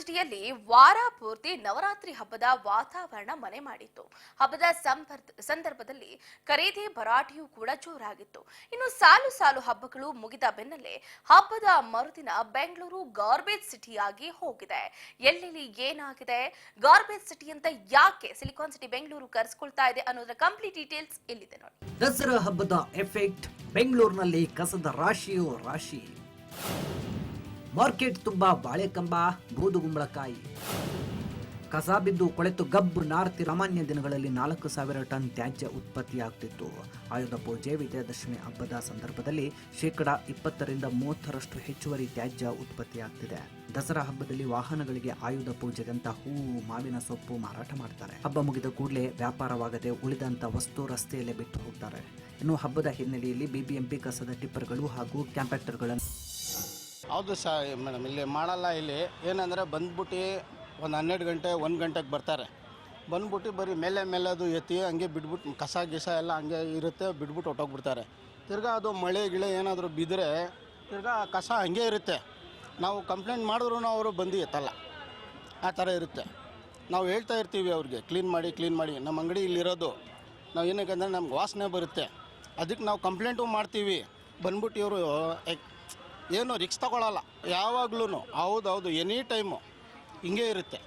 ಸಿಟಿಯಲ್ಲಿ ವಾರ ಪೂರ್ತಿ ನವರಾತ್ರಿ ಹಬ್ಬದ ವಾತಾವರಣ ಮನೆ ಮಾಡಿತ್ತು. ಹಬ್ಬದ ಸಂದರ್ಭದಲ್ಲಿ ಖರೀದಿ ಭರಾಟೆಯೂ ಕೂಡ ಜೋರಾಗಿತ್ತು. ಇನ್ನು ಸಾಲು ಸಾಲು ಹಬ್ಬಗಳು ಮುಗಿದ ಬೆನ್ನಲ್ಲೇ ಹಬ್ಬದ ಮರುದಿನ ಬೆಂಗಳೂರು ಗಾರ್ಬೇಜ್ ಸಿಟಿಯಾಗಿ ಹೋಗಿದೆ. ಎಲ್ಲೆಲ್ಲಿ ಏನಾಗಿದೆ, ಗಾರ್ಬೇಜ್ ಸಿಟಿ ಅಂತ ಯಾಕೆ ಸಿಲಿಕಾನ್ ಸಿಟಿ ಬೆಂಗಳೂರು ಕರೆಸ್ಕೊಳ್ತಾ ಇದೆ ಅನ್ನೋದರ ಕಂಪ್ಲೀಟ್ ಡೀಟೇಲ್ಸ್ ಇಲ್ಲಿದೆ ನೋಡಿ. ದಸರಾ ಹಬ್ಬದ ಎಫೆಕ್ಟ್ ಬೆಂಗಳೂರಿನಲ್ಲಿ ಕಸದ ರಾಶಿಯೋ ರಾಶಿ. ಮಾರ್ಕೆಟ್ ತುಂಬಾ ಬಾಳೆಕಂಬ, ಬೂದುಗುಂಬಳಕಾಯಿ, ಕಸ ಬಿದ್ದು ಕೊಳೆತು ಗಬ್ಬು ನಾರ್ತಿ. ಸಾಮಾನ್ಯ ದಿನಗಳಲ್ಲಿ 4,000 ಟನ್ ತ್ಯಾಜ್ಯ ಉತ್ಪತ್ತಿಯಾಗ್ತಿತ್ತು. ಆಯುಧ ಪೂಜೆ, ವಿಜಯದಶಮಿ ಹಬ್ಬದ ಸಂದರ್ಭದಲ್ಲಿ 20% 30% ಹೆಚ್ಚುವರಿ ತ್ಯಾಜ್ಯ ಉತ್ಪತ್ತಿಯಾಗ್ತಿದೆ. ದಸರಾ ಹಬ್ಬದಲ್ಲಿ ವಾಹನಗಳಿಗೆ ಆಯುಧ ಪೂಜೆಗಂತ ಹೂವು, ಮಾವಿನ ಸೊಪ್ಪು ಮಾರಾಟ ಮಾಡ್ತಾರೆ. ಹಬ್ಬ ಮುಗಿದ ಕೂಡಲೇ ವ್ಯಾಪಾರವಾಗದೆ ಉಳಿದಂತ ವಸ್ತು ರಸ್ತೆಯಲ್ಲೇ ಬಿಟ್ಟು ಹೋಗ್ತಾರೆ. ಇನ್ನು ಹಬ್ಬದ ಹಿನ್ನೆಲೆಯಲ್ಲಿ ಬಿಬಿಎಂಪಿ ಕಸದ ಟಿಪ್ಪರ್ಗಳು ಹಾಗೂ ಕ್ಯಾಂಪ್ಯಾಕ್ಟರ್ಗಳನ್ನು ಹೌದು ಮೇಡಮ್, ಇಲ್ಲಿ ಮಾಡಲ್ಲ. ಇಲ್ಲಿ ಏನಂದರೆ ಬಂದ್ಬಿಟ್ಟು ಒಂದು 12 ಗಂಟೆ 1 ಗಂಟೆಗೆ ಬರ್ತಾರೆ. ಬಂದ್ಬಿಟ್ಟು ಬರೀ ಮೇಲೆ ಅದು ಎತ್ತಿ ಹಂಗೆ ಬಿಟ್ಬಿಟ್ಟು ಕಸ ಗಿಸ ಎಲ್ಲ ಹಂಗೆ ಇರುತ್ತೆ, ಬಿಟ್ಬಿಟ್ಟು ಹೊಟ್ಟೋಗ್ಬಿಡ್ತಾರೆ. ತಿರ್ಗಾ ಅದು ಮಳೆ ಗಿಳೆ ಏನಾದರೂ ಬಿದ್ದರೆ ತಿರ್ಗಾ ಕಸ ಹಂಗೆ ಇರುತ್ತೆ. ನಾವು ಕಂಪ್ಲೇಂಟ್ ಮಾಡಿದ್ರೂ ಅವರು ಬಂದು ಎತ್ತಲ್ಲ, ಆ ಥರ ಇರುತ್ತೆ. ನಾವು ಹೇಳ್ತಾ ಇರ್ತೀವಿ ಅವ್ರಿಗೆ ಕ್ಲೀನ್ ಮಾಡಿ. ನಮ್ಮ ಅಂಗಡಿ ಇಲ್ಲಿರೋದು ನಾವು ಏನಕ್ಕೆ ಅಂದರೆ ನಮ್ಗೆ ವಾಸನೆ ಬರುತ್ತೆ, ಅದಕ್ಕೆ ನಾವು ಕಂಪ್ಲೇಂಟು ಮಾಡ್ತೀವಿ. ಬಂದ್ಬಿಟ್ಟು ಇವರು ಏನು ರಿಕ್ಸ್ ತಗೊಳ್ಳಲ್ಲ ಯಾವಾಗ್ಲೂ. ಹೌದು ಎನಿ ಟೈಮು ಹಿಂಗೆ ಇರುತ್ತೆ.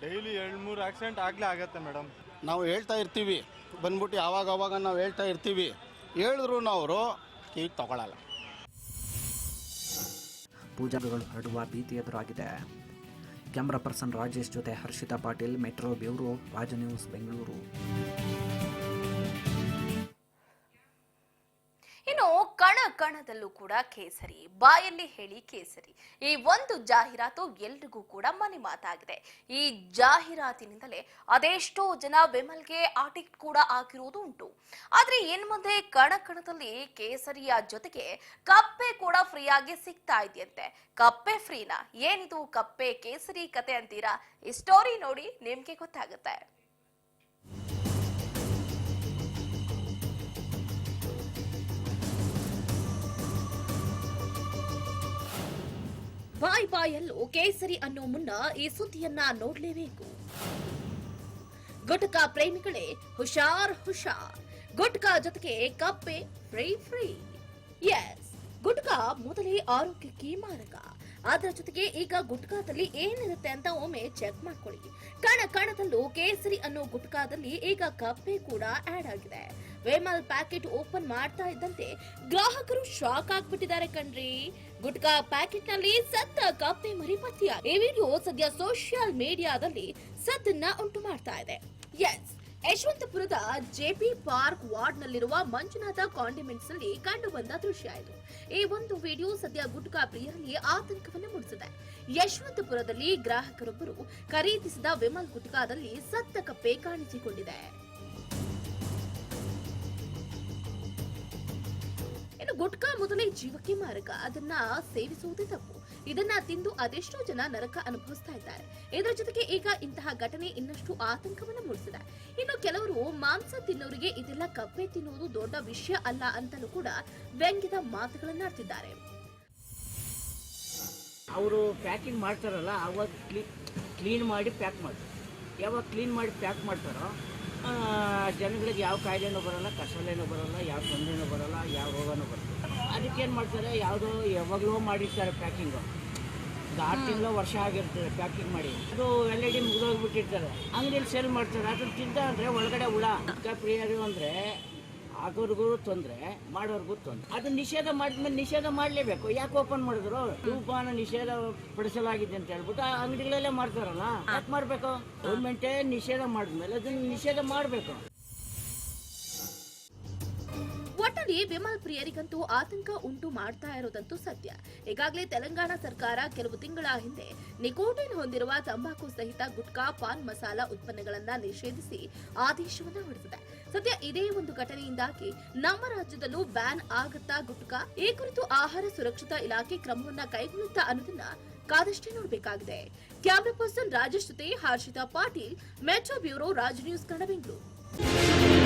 ಡೈಲಿ 2-3 ಆಕ್ಸಿಡೆಂಟ್ ಆಗಲೇ ಆಗುತ್ತೆ ಮೇಡಮ್. ನಾವು ಹೇಳ್ತಾ ಇರ್ತೀವಿ, ಬಂದ್ಬಿಟ್ಟು ಆವಾಗ ನಾವು ಹೇಳ್ತಾ ಇರ್ತೀವಿ, ಹೇಳಿದ್ರು ಅವರು ಕಿವಿಗೆ ತಗೊಳ್ಳಲ್ಲ. ಪೂಜಾರಿಗಳು ಹರಡುವ ಭೀತಿ ಎದುರಾಗಿದೆ. ಕ್ಯಾಮ್ರಾ ಪರ್ಸನ್ ರಾಜೇಶ್ ಜೊತೆ ಹರ್ಷಿತಾ ಪಾಟೀಲ್, ಮೆಟ್ರೋ ಬ್ಯೂರೋ, ರಾಜ ನ್ಯೂಸ್, ಬೆಂಗಳೂರು. ಇನ್ನು ಕಣದಲ್ಲೂ ಕೂಡ ಕೇಸರಿ, ಬಾಯಲ್ಲಿ ಹೇಳಿ ಕೇಸರಿ, ಈ ಒಂದು ಜಾಹೀರಾತು ಎಲ್ರಿಗೂ ಕೂಡ ಮನೆ ಮಾತಾಗಿದೆ. ಈ ಜಾಹೀರಾತಿನಿಂದಲೇ ಅದೆಷ್ಟೋ ಜನ ವಿಮಲ್ಗೆ ಆಟಿಕ್ ಕೂಡ ಆಗಿರುವುದು ಉಂಟು. ಆದ್ರೆ ಏನ್ ಮುಂದೆ ಕಣದಲ್ಲಿ ಕೇಸರಿಯ ಜೊತೆಗೆ ಕಪ್ಪೆ ಕೂಡ ಫ್ರೀ ಆಗಿ ಸಿಗ್ತಾ ಇದೆಯಂತೆ. ಕಪ್ಪೆ ಫ್ರೀನಾ? ಏನಿದು ಕಪ್ಪೆ ಕೇಸರಿ ಕತೆ ಅಂತೀರಾ? ಈ ಸ್ಟೋರಿ ನೋಡಿ ನಿಮ್ಗೆ ಗೊತ್ತಾಗುತ್ತೆ. ಬಾಯಲ್ಲೂ ಕೇಸರಿ ಅನ್ನೋ ಮುನ್ನ ಈ ಸುದ್ದಿಯನ್ನ ನೋಡ್ಲೇಬೇಕು. ಗುಟ್ಕಾ ಪ್ರೇಮಿಗಳೇ ಹುಷಾರ್. ಗುಟ್ಕಾ ಜೊತೆಗೆ ಕಪ್ಪೆ ಫ್ರೀ. ಎಸ್, ಗುಟ್ಕಾ ಮೊದಲೇ ಆರೋಗ್ಯಕ್ಕೆ ಮಾರಕ. ಅದರ ಜೊತೆಗೆ ಈಗ ಗುಟ್ಕಾದಲ್ಲಿ ಏನಿರುತ್ತೆ ಅಂತ ಒಮ್ಮೆ ಚೆಕ್ ಮಾಡ್ಕೊಳ್ಳಿ. ಕಣದಲ್ಲೂ ಕೇಸರಿ ಅನ್ನೋ ಗುಟ್ಕಾದಲ್ಲಿ ಈಗ ಕಪ್ಪೆ ಕೂಡ ಆಡ್ ಆಗಿದೆ. ವಿಮಲ್ ಪ್ಯಾಕೆಟ್ ಓಪನ್ ಮಾಡ್ತಾ ಇದ್ದಂತೆ ಗ್ರಾಹಕರು ಶಾಕ್ ಆಗ್ಬಿಟ್ಟಿದ್ದಾರೆ ಕಣ್ರಿ. ಗುಟ್ಕಾ ಪ್ಯಾಕೆಟ್ ನಲ್ಲಿ ಸತ್ತ ಕಪ್ಪೆ ಮರಿ ಪತ್ತೆಯ ಈ ವಿಡಿಯೋ ಸದ್ಯ ಸೋಷಿಯಲ್ ಮೀಡಿಯಾದಲ್ಲಿ ಸದ್ದನ್ನ ಉಂಟು ಮಾಡ್ತಾ ಇದೆ. ಎಸ್, ಯಶವಂತಪುರದ ಜೆಪಿ ಪಾರ್ಕ್ ವಾರ್ಡ್ ನಲ್ಲಿರುವ ಮಂಜುನಾಥ ಕಾಂಡಿಮೆಂಟ್ಸ್ ನಲ್ಲಿ ಕಂಡು ಬಂದ ದೃಶ್ಯ ಇದು. ಈ ಒಂದು ವಿಡಿಯೋ ಸದ್ಯ ಗುಟ್ಕಾ ಪ್ರಿಯರಲ್ಲಿ ಆತಂಕವನ್ನು ಮೂಡಿಸಿದೆ. ಯಶವಂತಪುರದಲ್ಲಿ ಗ್ರಾಹಕರೊಬ್ಬರು ಖರೀದಿಸಿದ ವಿಮಲ್ ಗುಟ್ಕಾದಲ್ಲಿ ಸತ್ತ ಕಪ್ಪೆ ಕಾಣಿಸಿಕೊಂಡಿದೆ. ಇನ್ನು ಗುಟ್ಕಾ ಮೊದಲೇ ಜೀವಕ್ಕೆ ಮಾರಕ, ಅದನ್ನ ಸೇವಿಸುವುದೇ ತಪ್ಪು. ಇದನ್ನ ತಿಂದು ಅದೆಷ್ಟೋ ಜನ ನರಕ ಅನುಭವಿಸ್ತಾ ಇದ್ದಾರೆ. ಇದರ ಜೊತೆಗೆ ಈಗ ಇಂತಹ ಘಟನೆ ಇನ್ನಷ್ಟು ಆತಂಕವನ್ನು ಮೂಡಿಸಿದೆ. ಇನ್ನು ಕೆಲವರು ಮಾಂಸ ತಿನ್ನೋರಿಗೆ ಇದೆಲ್ಲ ಕಪ್ಪೆ ತಿನ್ನುವುದು ದೊಡ್ಡ ವಿಷಯ ಅಲ್ಲ ಅಂತಲೂ ಕೂಡ ವ್ಯಂಗ್ಯದ ಮಾತುಗಳನ್ನಾಡ್ತಿದ್ದಾರೆ. ಅವರು ಪ್ಯಾಕಿಂಗ್ ಮಾಡ್ತಾರಲ್ಲ, ಅವಾಗ ಕ್ಲೀನ್ ಮಾಡಿ ಪ್ಯಾಕ್ ಮಾಡ್ತಾರೆ. ಯಾವಾಗ ಕ್ಲೀನ್ ಮಾಡಿ ಪ್ಯಾಕ್ ಮಾಡ್ತಾರೋ ಜನಗಳಿಗೆ ಯಾವ ಕಾಯಿಲೆನೂ ಬರೋಲ್ಲ, ಕಷಾಯನೂ ಬರೋಲ್ಲ, ಯಾವ ತೊಂದರೆನೂ ಬರೋಲ್ಲ, ಯಾವ ರೋಗನೂ ಬರೋಲ್ಲ. ಅದಕ್ಕೇನು ಮಾಡ್ತಾರೆ, ಯಾವುದೋ ಯಾವಾಗಲೂ ಮಾಡಿರ್ತಾರೆ ಪ್ಯಾಕಿಂಗು. 6 ತಿಂಗಳು ವರ್ಷ ಆಗಿರ್ತದೆ ಪ್ಯಾಕಿಂಗ್ ಮಾಡಿ. ಅದು LED ಮುಗಿದೋಗ್ಬಿಟ್ಟಿರ್ತಾರೆ, ಅಂಗಡಿಯಲ್ಲಿ ಸೇಲ್ ಮಾಡ್ತಾರೆ. ಅದನ್ನು ತಿಂತ ಅಂದರೆ ಒಳಗಡೆ ಹುಳ. ಪ್ರಿಯರು ಅಂದರೆ ಆಗೋರ್ಗೂ ತೊಂದರೆ, ಮಾಡೋರ್ಗೂ ತೊಂದರೆ. ಅದನ್ನ ನಿಷೇಧ ಮಾಡಿದ್ಮೇಲೆ ನಿಷೇಧ ಮಾಡಲೇಬೇಕು. ಯಾಕೆ ಓಪನ್ ಮಾಡಿದ್ರು? ಧೂಪಾನ ನಿಷೇಧ ಪಡಿಸಲಾಗಿದೆ ಅಂತ ಹೇಳ್ಬಿಟ್ಟು ಆ ಅಂಗಡಿಗಳಲ್ಲೇ ಮಾಡ್ತಾರಲ್ಲ, ಯಾಕೆ ಮಾಡಬೇಕು? ಗೌರ್ಮೆಂಟೇ ನಿಷೇಧ ಮಾಡಿದ್ಮೇಲೆ ಅದನ್ನ ನಿಷೇಧ ಮಾಡಬೇಕು. ಒಟ್ಟಲ್ಲಿ ವಿಮಲ್ ಪ್ರಿಯರಿಗಂತೂ ಆತಂಕ ಉಂಟು ಮಾಡ್ತಾ ಇರೋದಂತೂ ಸತ್ಯ. ಈಗಾಗಲೇ ತೆಲಂಗಾಣ ಸರ್ಕಾರ ಕೆಲವು ತಿಂಗಳ ಹಿಂದೆ ನಿಕೋಟಿನ್ ಹೊಂದಿರುವ ತಂಬಾಕು ಸಹಿತ ಗುಟ್ಕಾ, ಪಾನ್ ಮಸಾಲಾ ಉತ್ಪನ್ನಗಳನ್ನ ನಿಷೇಧಿಸಿ ಆದೇಶವನ್ನ ಹೊರಡಿಸಿದೆ. ಸದ್ಯ ಇದೇ ಒಂದು ಘಟನೆಯಿಂದಾಗಿ ನಮ್ಮ ರಾಜ್ಯದಲ್ಲೂ ಬ್ಯಾನ್ ಆಗುತ್ತಾ ಗುಟ್ಕಾ? ಈ ಕುರಿತು ಆಹಾರ ಸುರಕ್ಷತಾ ಇಲಾಖೆ ಕ್ರಮವನ್ನ ಕೈಗೊಳ್ಳುತ್ತಾ ಅನ್ನೋದನ್ನ ಕಾದಷ್ಟೇ ನೋಡಬೇಕಾಗಿದೆ. ಕ್ಯಾಮ್ರಾ ಪರ್ಸನ್ ರಾಜೇಶ್ ಜೊತೆ Harshita Patil, metro bureau, Raj news, Kannada, Bengaluru.